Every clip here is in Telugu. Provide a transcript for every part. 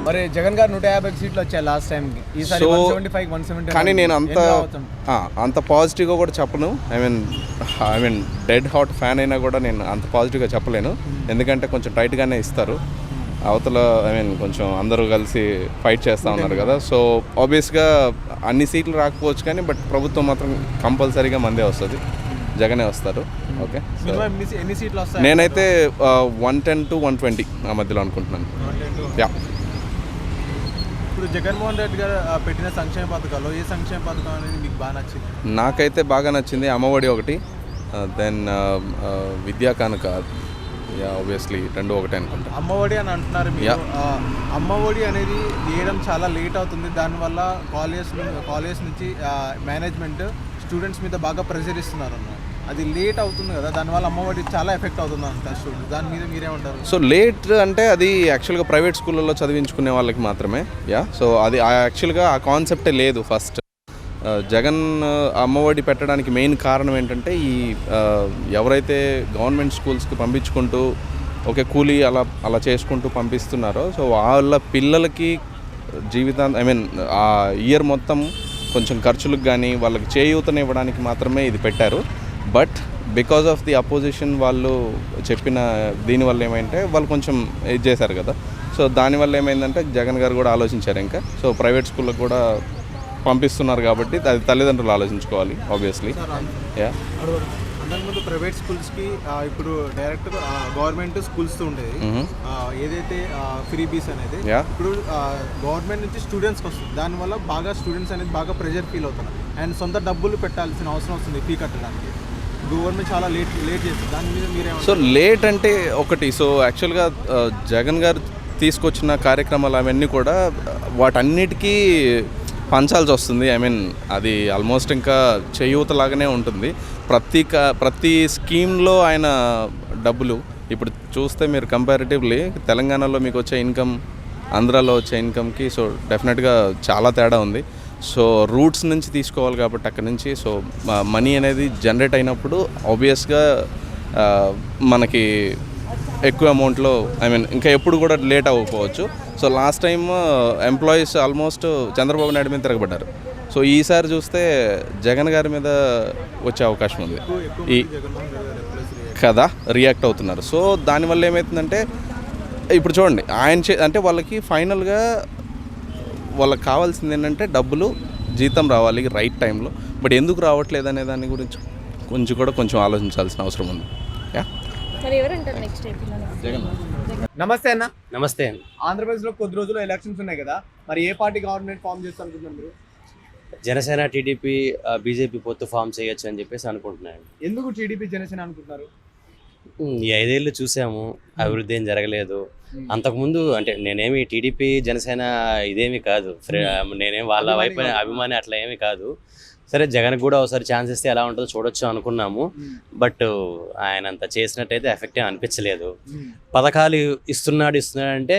మరి జగన్ గారు 150 సీట్లు వచ్చాయి లాస్ట్ టైంకి, ఈసారి 175 170. కానీ నేను అంత పాజిటివ్గా కూడా చెప్పను. I mean dead hot fan అయినా కూడా నేను అంత పాజిటివ్గా చెప్పలేను. ఎందుకంటే కొంచెం టైట్గానే ఇస్తారు అవతల. కొంచెం అందరూ కలిసి ఫైట్ చేస్తూ ఉన్నారు కదా. సో ఆబ్వియస్గా అన్ని సీట్లు రాకపోవచ్చు కానీ బట్ ప్రభుత్వం మాత్రం కంపల్సరీగా మందే వస్తుంది, జగనే వస్తారు. ఓకే, ఎన్ని సీట్లు వస్తాయి? నేనైతే 110 to 120 ఆ మధ్యలో అనుకుంటున్నాను. యా. ఇప్పుడు జగన్మోహన్ రెడ్డి గారు పెట్టిన సంక్షేమ పథకాలు, ఏ సంక్షేమ పథకం అనేది మీకు బాగా నచ్చింది? నాకైతే బాగా నచ్చింది అమ్మఒడి ఒకటి, దెన్ విద్యా కానుక. ఆబ్వియస్లీ రెండు ఒకటే అనుకుంటా. అమ్మఒడి అని అంటున్నారు మీరు. అమ్మఒడి అనేది వేయడం చాలా లేట్ అవుతుంది, దానివల్ల కాలేజ్ నుంచి మేనేజ్మెంట్ స్టూడెంట్స్ మీద బాగా ప్రెషర్ ఇస్తున్నారు అన్నారు. అది లేట్ అవుతుంది కదా, దానివల్ల అమ్మఒడి చాలా ఎఫెక్ట్ అవుతుంది అంటారు స్టూడెంట్స్. దాని మీద మీరేమంటారు? సో లేట్ అంటే అది యాక్చువల్గా ప్రైవేట్ స్కూళ్ళల్లో చదివించుకునే వాళ్ళకి మాత్రమే. సో అది యాక్చువల్గా ఆ కాన్సెప్టే లేదు. ఫస్ట్ జగన్ అమ్మఒడి పెట్టడానికి మెయిన్ కారణం ఏంటంటే ఈ ఎవరైతే గవర్నమెంట్ స్కూల్స్కి పంపించుకుంటూ కూలీ అలా చేసుకుంటూ పంపిస్తున్నారో సో వాళ్ళ పిల్లలకి ఆ ఇయర్ మొత్తం కొంచెం ఖర్చులకు కానీ వాళ్ళకి చేయూతనివ్వడానికి మాత్రమే ఇది పెట్టారు. But because of the opposition వాళ్ళు చెప్పిన దీనివల్ల ఏమైంటే వాళ్ళు కొంచెం ఇది చేశారు కదా. సో దానివల్ల ఏమైందంటే జగన్ గారు కూడా ఆలోచించారు ఇంకా. సో ప్రైవేట్ స్కూళ్ళకు కూడా పంపిస్తున్నారు కాబట్టి అది తల్లిదండ్రులు ఆలోచించుకోవాలి ఆబ్వియస్లీ. అంతకుముందు ప్రైవేట్ స్కూల్స్కి ఇప్పుడు డైరెక్ట్ గవర్నమెంట్ స్కూల్స్ ఉండేది, ఏదైతే ఫ్రీ బీస్ అనేది ఇప్పుడు గవర్నమెంట్ నుంచి స్టూడెంట్స్కి వస్తుంది. దానివల్ల బాగా స్టూడెంట్స్ అనేది బాగా ప్రెషర్ ఫీల్ అవుతున్నారు అండ్ సొంత డబ్బులు పెట్టాల్సిన అవసరం వస్తుంది ఫీ కట్టడానికి. గవర్నమెంట్ చాలా లేట్ చేస్తుంది. దాని మీద మీరే సో లేట్ అంటే ఒకటి. సో యాక్చువల్గా జగన్ గారు తీసుకొచ్చిన కార్యక్రమాలు అవన్నీ కూడా వాటన్నిటికీ పంచాల్సి వస్తుంది. అది ఆల్మోస్ట్ ఇంకా చేయూతలాగానే ఉంటుంది. ప్రతి స్కీమ్లో ఆయన డబ్బులు ఇప్పుడు చూస్తే మీరు కంపారిటివ్లీ తెలంగాణలో మీకు వచ్చే ఇన్కమ్ ఆంధ్రాలో వచ్చే ఇన్కమ్కి సో డెఫినెట్గా చాలా తేడా ఉంది. సో రూట్స్ నుంచి తీసుకోవాలి కాబట్టి అక్కడి నుంచి సో మనీ అనేది జనరేట్ అయినప్పుడు ఆబ్వియస్గా మనకి ఎక్కువ అమౌంట్లో ఇంకా ఎప్పుడు కూడా లేట్ అవ్వకపోవచ్చు. So last time employees almost Chandrababu Naidu మీద తిరగబడ్డారు. సో ఈసారి చూస్తే జగన్ గారి మీద వచ్చే అవకాశం ఉంది కదా, రియాక్ట్ అవుతున్నారు. సో దానివల్ల ఏమవుతుందంటే ఇప్పుడు చూడండి అంటే వాళ్ళకి ఫైనల్గా వాళ్ళకి కావాల్సింది ఏంటంటే డబ్బులు, జీతం రావాలి రైట్ టైంలో. బట్ ఎందుకు రావట్లేదు అనే దాని గురించి కొంచెం ఆలోచించాల్సిన అవసరం ఉంది. నమస్తే అన్న. నమస్తే అండి. ఆంధ్రప్రదేశ్లో కొద్ది రోజులు ఎలక్షన్స్ ఉన్నాయి కదా, మరి ఏ పార్టీ గవర్నమెంట్ ఫామ్ చేస్తా అనుకుంటున్నారు? జనసేన, టీడీపీ, బీజేపీ పొత్తు ఫామ్ చేయొచ్చు అని చెప్పేసి అనుకుంటున్నాను. ఎందుకు టీడీపీ జనసేన అనుకుంటున్నారు? ఈ 5 ఏళ్ళు చూసాము, అభివృద్ధి ఏం జరగలేదు. అంతకుముందు అంటే నేనేమి టీడీపీ జనసేన ఇదేమి కాదు, నేనేం వాళ్ళ వైపు అభిమాని అట్లా ఏమీ కాదు. సరే జగన్ కూడా ఒకసారి ఛాన్స్ ఇస్తే ఎలా ఉంటుందో చూడొచ్చు అనుకున్నాము. బట్ ఆయన అంత చేసినట్టయితే ఎఫెక్ట్ ఏం అనిపించలేదు. పథకాలు ఇస్తున్నాడంటే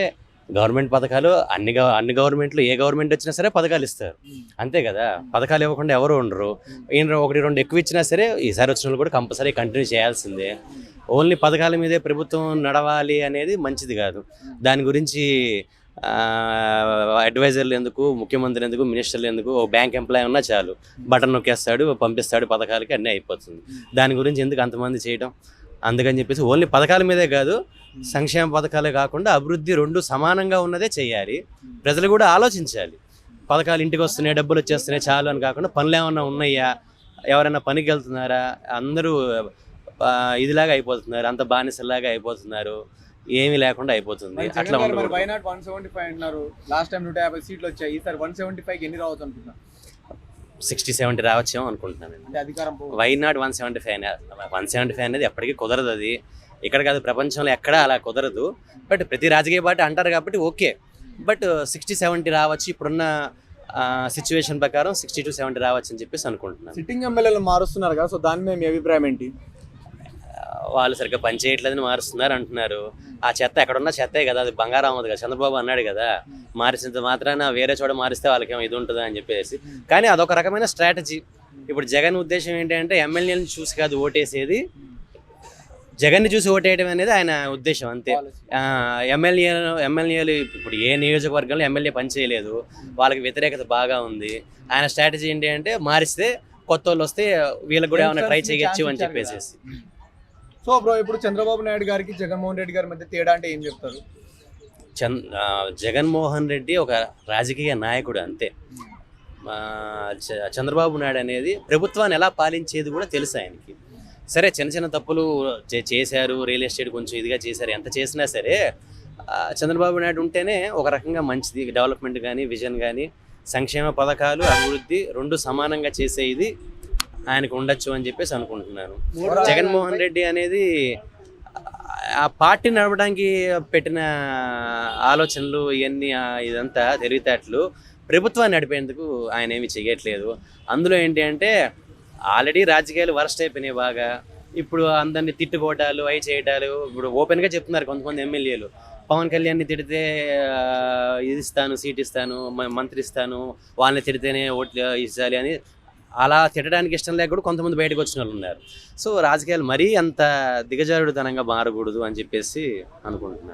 గవర్నమెంట్ పథకాలు అన్ని గవర్నమెంట్లు ఏ గవర్నమెంట్ వచ్చినా సరే పథకాలు ఇస్తారు, అంతే కదా. పథకాలు ఇవ్వకుండా ఎవరు ఉండరు. 1-2 ఎక్కువ ఇచ్చినా సరే ఈసారి వచ్చిన వాళ్ళు కూడా కంపల్సరీ కంటిన్యూ చేయాల్సిందే. ఓన్లీ పథకాల మీదే ప్రభుత్వం నడవాలి అనేది మంచిది కాదు. దాని గురించి అడ్వైజర్లు ఎందుకు, ముఖ్యమంత్రి ఎందుకు, మినిస్టర్లు ఎందుకు, ఒక బ్యాంక్ ఎంప్లాయీ ఉన్నా చాలు, బటన్ నొక్కేస్తాడు, పంపిస్తాడు పథకాలకి, అన్నీ అయిపోతుంది. దాని గురించి ఎందుకు అంతమంది చేయడం? అందుకని చెప్పేసి ఓన్లీ పథకాల మీదే కాదు, సంక్షేమ పథకాలే కాకుండా అభివృద్ధి 2 సమానంగా ఉన్నదే చేయాలి. ప్రజలు కూడా ఆలోచించాలి. పథకాలు ఇంటికి వస్తున్నాయి, డబ్బులు వచ్చేస్తున్నాయి చాలు అని కాకుండా పనులు ఏమన్నా ఉన్నాయా, ఎవరైనా పనికి వెళ్తున్నారా, అందరూ ఇదిలాగా అయిపోతున్నారు, అంత బానిసలాగా అయిపోతున్నారు, ఏమీ లేకుండా అయిపోతుంది. అట్లా ఉండదు. వైనాట్ 175 అన్నారు, లాస్ట్ టైం 150 సీట్లు వచ్చాయి, ఈసారి 175 ఎన్ని రావచ్చు అనుకుంటున్నారు? 60-70 రావచ్చేమో అనుకుంటున్నాను. వైనాట్ 175 అనేది ఎప్పటికీ కుదరదు. అది ఇక్కడ కాదు, ప్రపంచంలో ఎక్కడా అలా కుదరదు. బట్ ప్రతి రాజకీయ పార్టీ అంటారు కాబట్టి ఓకే. బట్ 60-70 రావచ్చు, ఇప్పుడున్న సిచ్యువేషన్ ప్రకారం 60-70 రావచ్చు అని చెప్పేసి అనుకుంటున్నాను. సిట్టింగ్ ఎమ్మెల్యేలు మారుస్తున్నారు కదా, సో దాని మీద మీ అభిప్రాయం ఏంటి? వాళ్ళు సరిగ్గా పని చేయట్లేదని మారుస్తున్నారు అంటున్నారు. ఆ చెత్త ఎక్కడున్నా చెత్తే కదా, అది బంగారం అవ్వదు కదా. చంద్రబాబు అన్నాడు కదా, మారినంత మాత్రాన వేరే చోట మారిస్తే వాళ్ళకేమో ఇది ఉంటుంది అని చెప్పేసి. కానీ అదొక రకమైన స్ట్రాటజీ. ఇప్పుడు జగన్ ఉద్దేశం ఏంటంటే ఎమ్మెల్యేలను చూసి కాదు ఓటేసేది, జగన్ని చూసి ఓటేయడం అనేది ఆయన ఉద్దేశం అంతే. ఎమ్మెల్యేలు ఇప్పుడు ఏ నియోజకవర్గంలో ఎమ్మెల్యే పనిచేయలేదు, వాళ్ళకి వ్యతిరేకత బాగా ఉంది. ఆయన స్ట్రాటజీ ఏంటి అంటే మారిస్తే కొత్త వాళ్ళు వస్తే వీళ్ళకి కూడా ఏమైనా ట్రై చేయొచ్చు అని చెప్పేసి. సో బ్రో, ఇప్పుడు చంద్రబాబు నాయుడు గారికి జగన్మోహన్ రెడ్డి గారి మధ్య తేడా అంటే ఏం చెప్తారు? జగన్మోహన్ రెడ్డి ఒక రాజకీయ నాయకుడు అంతే. చంద్రబాబు నాయుడు అనేది ప్రభుత్వాన్ని ఎలా పాలించేది కూడా తెలుసు ఆయనకి. సరే చిన్న చిన్న తప్పులు చేశారు, రియల్ ఎస్టేట్ కొంచెం ఇదిగా చేశారు, ఎంత చేసినా సరే చంద్రబాబు నాయుడు ఉంటేనే ఒక రకంగా మంచిది. డెవలప్మెంట్ కానీ, విజన్ కానీ, సంక్షేమ పథకాలు, అభివృద్ధి రెండు సమానంగా చేసే ఇది ఆయనకు ఉండొచ్చు అని చెప్పేసి అనుకుంటున్నాను. జగన్మోహన్ రెడ్డి అనేది ఆ పార్టీ నడపడానికి పెట్టిన ఆలోచనలు ఇవన్నీ ఇదంతా తెలివితేటలు ప్రభుత్వాన్ని నడిపేందుకు ఆయన ఏమి చేయట్లేదు. అందులో ఏంటి అంటే ఆల్రెడీ రాజకీయాలు వరస్ట్ అయిపోయినాయి బాగా. ఇప్పుడు అందరినీ తిట్టుకోవటాలు అవి చేయటాలు ఇప్పుడు ఓపెన్గా చెప్తున్నారు కొంతమంది ఎమ్మెల్యేలు. పవన్ కళ్యాణ్ని తిడితే ఇది ఇస్తాను, సీట్ ఇస్తాను, మంత్రి ఇస్తాను, వాళ్ళని తిడితేనే ఓట్లు ఇవ్వాలి అని అలా తిట్టడానికి ఇష్టం లేక కూడా కొంతమంది బయటకు వచ్చిన వాళ్ళు ఉన్నారు. సో రాజకీయాలు మరీ అంత దిగజారుడుతనంగా మారకూడదు అని చెప్పేసి అనుకుంటున్నాను.